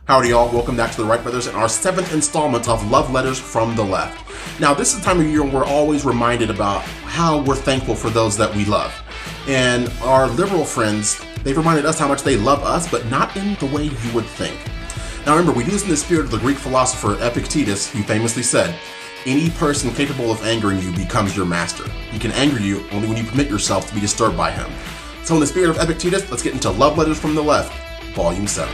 Howdy y'all, welcome back to the Wright Brothers and our 7th installment of Love Letters from the Left. Now this is the time of year when we're always reminded about how we're thankful for those that we love. And our liberal friends, they've reminded us how much they love us, but not in the way you would think. Now remember, we do this in the spirit of the Greek philosopher Epictetus, who famously said, any person capable of angering you becomes your master. He can anger you only when you permit yourself to be disturbed by him. So in the spirit of Epictetus, let's get into Love Letters from the Left, Volume 7.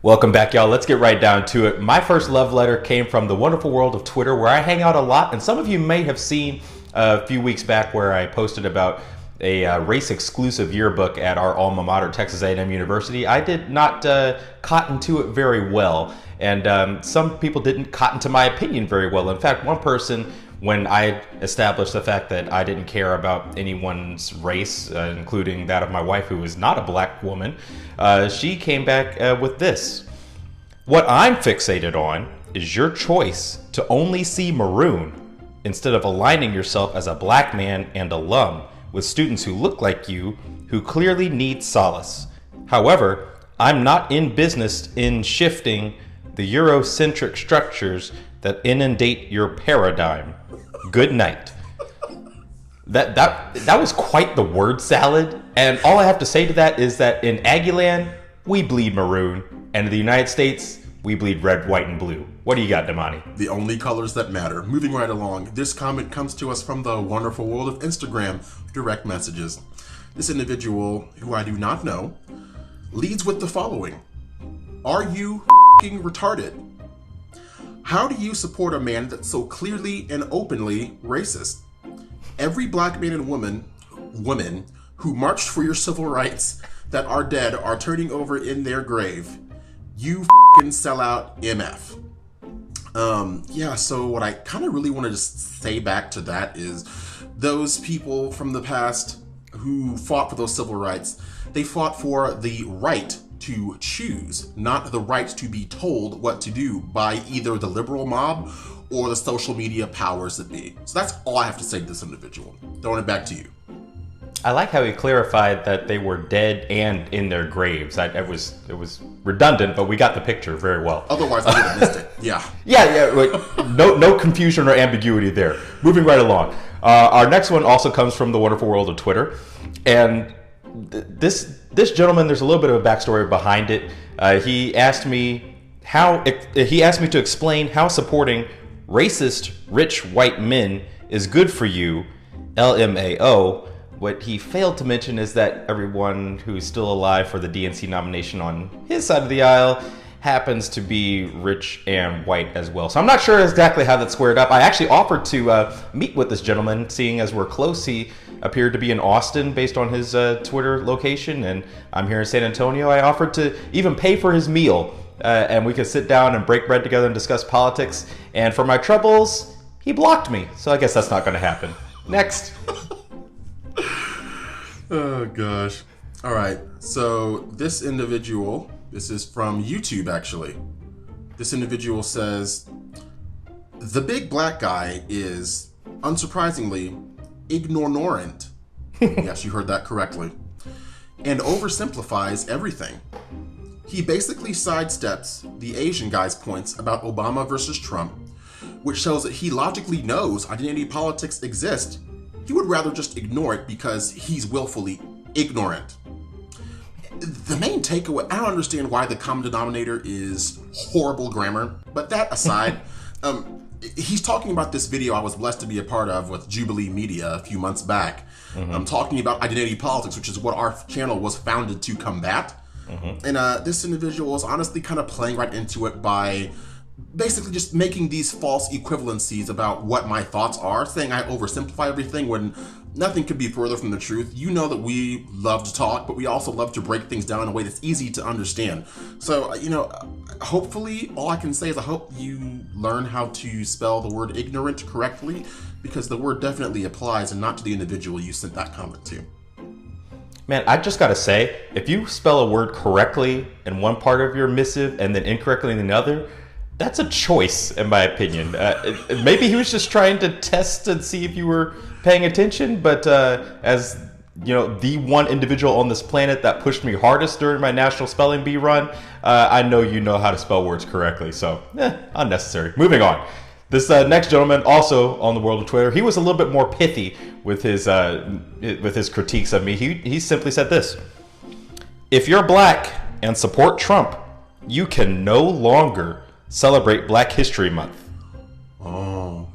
Welcome back, y'all. Let's get right down to it. My first love letter came from the wonderful world of Twitter, where I hang out a lot, and some of you may have seen a few weeks back where I posted about a race-exclusive yearbook at our alma mater, Texas A&M University. I did not cotton to it very well, and some people didn't cotton to my opinion very well. In fact, one person, when I established the fact that I didn't care about anyone's race, including that of my wife, who is not a black woman, she came back with this. What I'm fixated on is your choice to only see maroon instead of aligning yourself as a black man and alum with students who look like you, who clearly need solace. However, I'm not in business in shifting the Eurocentric structures that inundate your paradigm. Good night. That was quite the word salad, and all I have to say to that is that in Aggieland, we bleed maroon, and in the United States, we bleed red, white, and blue. What do you got, Damani? The only colors that matter. Moving right along, this comment comes to us from the wonderful world of Instagram direct messages. This individual, who I do not know, leads with the following. Are you f***ing retarded? How do you support a man that's so clearly and openly racist? Every black man and woman who marched for your civil rights that are dead are turning over in their grave. You f***ing sellout MF. Yeah, so what I kind of really want to just say back to that is those people from the past who fought for those civil rights, they fought for the right to choose, not the right to be told what to do by either the liberal mob or the social media powers that be. So that's all I have to say to this individual. Throwing it back to you. I like how he clarified that they were dead and in their graves. It was redundant, but we got the picture very well. Otherwise, I would have missed it. Yeah. Yeah. No confusion or ambiguity there. Moving right along. Our next one also comes from the wonderful world of Twitter, and this gentleman, there's a little bit of a backstory behind it. He asked me to explain how supporting racist rich white men is good for you, LMAO. What he failed to mention is that everyone who's still alive for the DNC nomination on his side of the aisle happens to be rich and white as well. So I'm not sure exactly how that squared up. I actually offered to meet with this gentleman, seeing as we're close. He appeared to be in Austin based on his Twitter location, and I'm here in San Antonio. I offered to even pay for his meal, and we could sit down and break bread together and discuss politics. And for my troubles, he blocked me. So I guess that's not going to happen. Next. Oh gosh. All right. So this individual, this is from YouTube actually. This individual says, the big black guy is, unsurprisingly, ignorant. Yes, you heard that correctly. And oversimplifies everything. He basically sidesteps the Asian guy's points about Obama versus Trump, which shows that he logically knows identity politics exist. He would rather just ignore it because he's willfully ignorant. The main takeaway, I don't understand why the common denominator is horrible grammar, but that aside, he's talking about this video I was blessed to be a part of with Jubilee Media a few months back. Talking about identity politics, which is what our channel was founded to combat. And this individual is honestly kind of playing right into it by basically just making these false equivalencies about what my thoughts are, saying I oversimplify everything when nothing could be further from the truth. You know that we love to talk, but we also love to break things down in a way that's easy to understand. So, hopefully all I can say is I hope you learn how to spell the word ignorant correctly, because the word definitely applies, and not to the individual you sent that comment to. Man, I just gotta say, if you spell a word correctly in one part of your missive and then incorrectly in another, That's a choice, in my opinion. Maybe he was just trying to test and see if you were paying attention, but as you know, the one individual on this planet that pushed me hardest during my National Spelling Bee run, I know you know how to spell words correctly, so unnecessary. Moving on. This next gentleman, also on the world of Twitter, he was a little bit more pithy with his critiques of me. He simply said this: if you're black and support Trump, you can no longer celebrate Black History Month. Oh,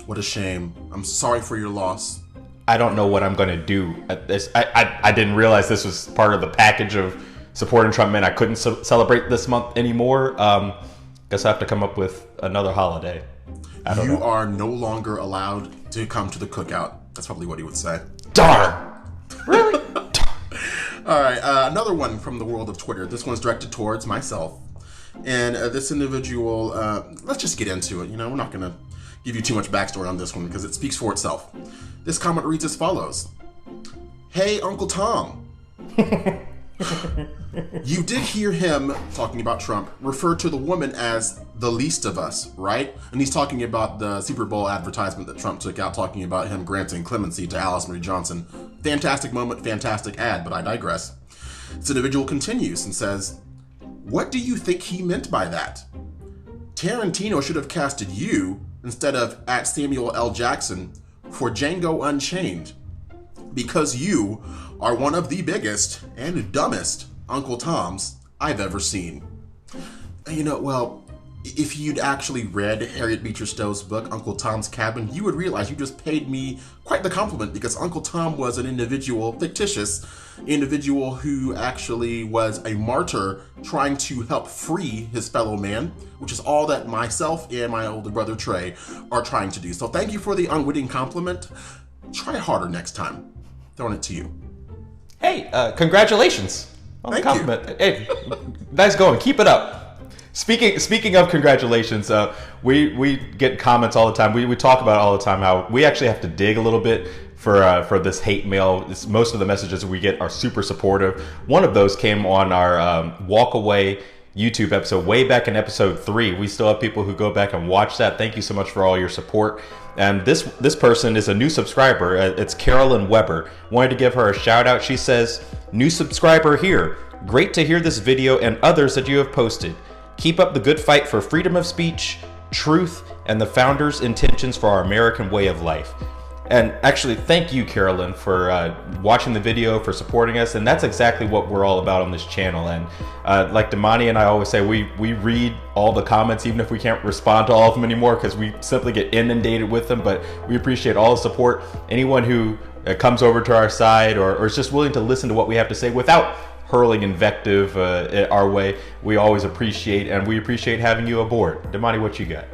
what a shame. I'm sorry for your loss. I don't know what I'm going to do at this. I didn't realize this was part of the package of supporting Trump meant I couldn't celebrate this month anymore. Guess I have to come up with another holiday. I don't know. You are no longer allowed to come to the cookout. That's probably what he would say. Darn! Really? All right, another one from the world of Twitter. This one's directed towards myself. And this individual, let's just get into it. You know, we're not going to give you too much backstory on this one because it speaks for itself. This comment reads as follows. Hey, Uncle Tom. You did hear him, talking about Trump, refer to the woman as the least of us, right? And he's talking about the Super Bowl advertisement that Trump took out, talking about him granting clemency to Alice Marie Johnson. Fantastic moment, fantastic ad, but I digress. This individual continues and says, what do you think he meant by that? Tarantino should have casted you instead of at Samuel L. Jackson for Django Unchained, because you are one of the biggest and dumbest Uncle Toms I've ever seen. You know, well, if you'd actually read Harriet Beecher Stowe's book, Uncle Tom's Cabin, you would realize you just paid me quite the compliment, because Uncle Tom was an individual, fictitious individual, who actually was a martyr trying to help free his fellow man, which is all that myself and my older brother Trey are trying to do. So thank you for the unwitting compliment. Try harder next time. Throwing it to you. Hey, congratulations on the compliment. Hey, nice going. Keep it up. Speaking of congratulations, we get comments all the time. We talk about all the time how we actually have to dig a little bit for this hate mail. Most of the messages we get are super supportive. One of those came on our Walk Away YouTube episode way back in episode 3. We still have people who go back and watch that. Thank you so much for all your support. And this person is a new subscriber. It's Carolyn Weber. Wanted to give her a shout out. She says, new subscriber here. Great to hear this video and others that you have posted. Keep up the good fight for freedom of speech, truth, and the founders' intentions for our American way of life. And actually, thank you, Carolyn, for watching the video, for supporting us. And that's exactly what we're all about on this channel. And like Damani and I always say, we read all the comments, even if we can't respond to all of them anymore, because we simply get inundated with them. But we appreciate all the support. Anyone who comes over to our side or is just willing to listen to what we have to say without hurling invective our way, we always appreciate, and we appreciate having you aboard. Damani, what you got?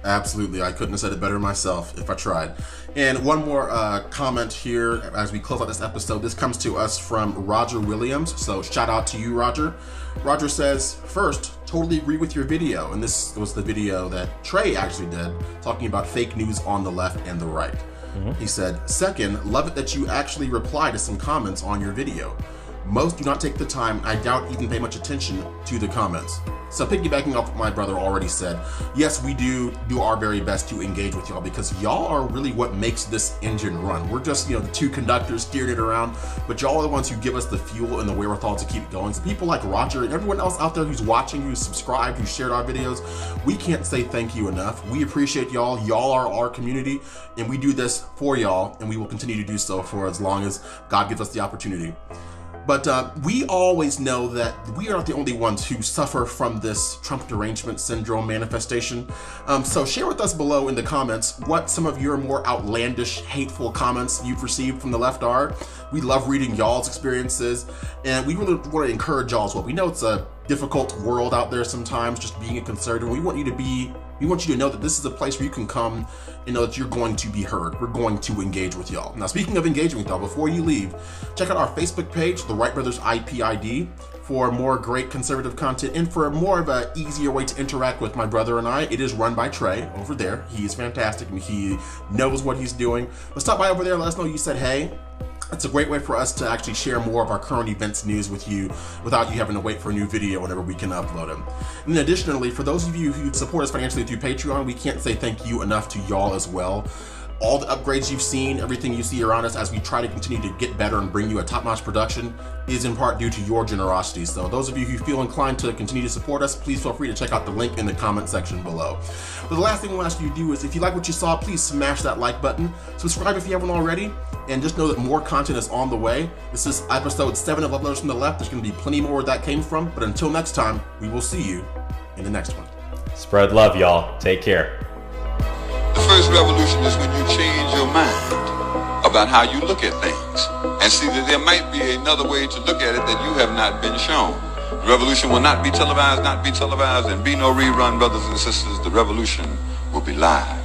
Absolutely. I couldn't have said it better myself if I tried. And one more comment here as we close out this episode. This comes to us from Roger Williams. So shout out to you, Roger. Roger says, first, totally agree with your video. And this was the video that Trey actually did, talking about fake news on the left and the right. Mm-hmm. He said, second, love it that you actually reply to some comments on your video. Most do not take the time, I doubt even pay much attention to the comments. So piggybacking off what my brother already said, yes, we do our very best to engage with y'all, because y'all are really what makes this engine run. We're just, the two conductors steering it around, but y'all are the ones who give us the fuel and the wherewithal to keep going. So people like Roger and everyone else out there who's watching, who's subscribed, who shared our videos, we can't say thank you enough. We appreciate y'all. Y'all are our community, and we do this for y'all, and we will continue to do so for as long as God gives us the opportunity. But we always know that we are not the only ones who suffer from this Trump derangement syndrome manifestation. So share with us below in the comments what some of your more outlandish, hateful comments you've received from the left are. We love reading y'all's experiences, and we really want to encourage y'all as well. We know it's a difficult world out there sometimes, just being a conservative. We want you to know that this is a place where you can come and know that you're going to be heard. We're going to engage with y'all. Now, speaking of engaging with y'all, before you leave, check out our Facebook page, The Wright Brothers IPID, for more great conservative content and for more of an easier way to interact with my brother and I. It is run by Trey over there. He's fantastic and he knows what he's doing. But stop by over there, let us know you said hey. It's a great way for us to actually share more of our current events news with you without you having to wait for a new video whenever we can upload them. And additionally, for those of you who support us financially through Patreon, we can't say thank you enough to y'all as well. All the upgrades you've seen, everything you see around us as we try to continue to get better and bring you a top-notch production is in part due to your generosity. So those of you who feel inclined to continue to support us, please feel free to check out the link in the comment section below. But the last thing we'll ask you to do is, if you like what you saw, please smash that like button. Subscribe if you haven't already, and just know that more content is on the way. This is episode 7 of Love Letters from the Left. There's going to be plenty more where that came from. But until next time, we will see you in the next one. Spread love, y'all. Take care. The first revolution is when you change your mind about how you look at things and see that there might be another way to look at it that you have not been shown. The revolution will not be televised, and be no rerun, brothers and sisters. The revolution will be live.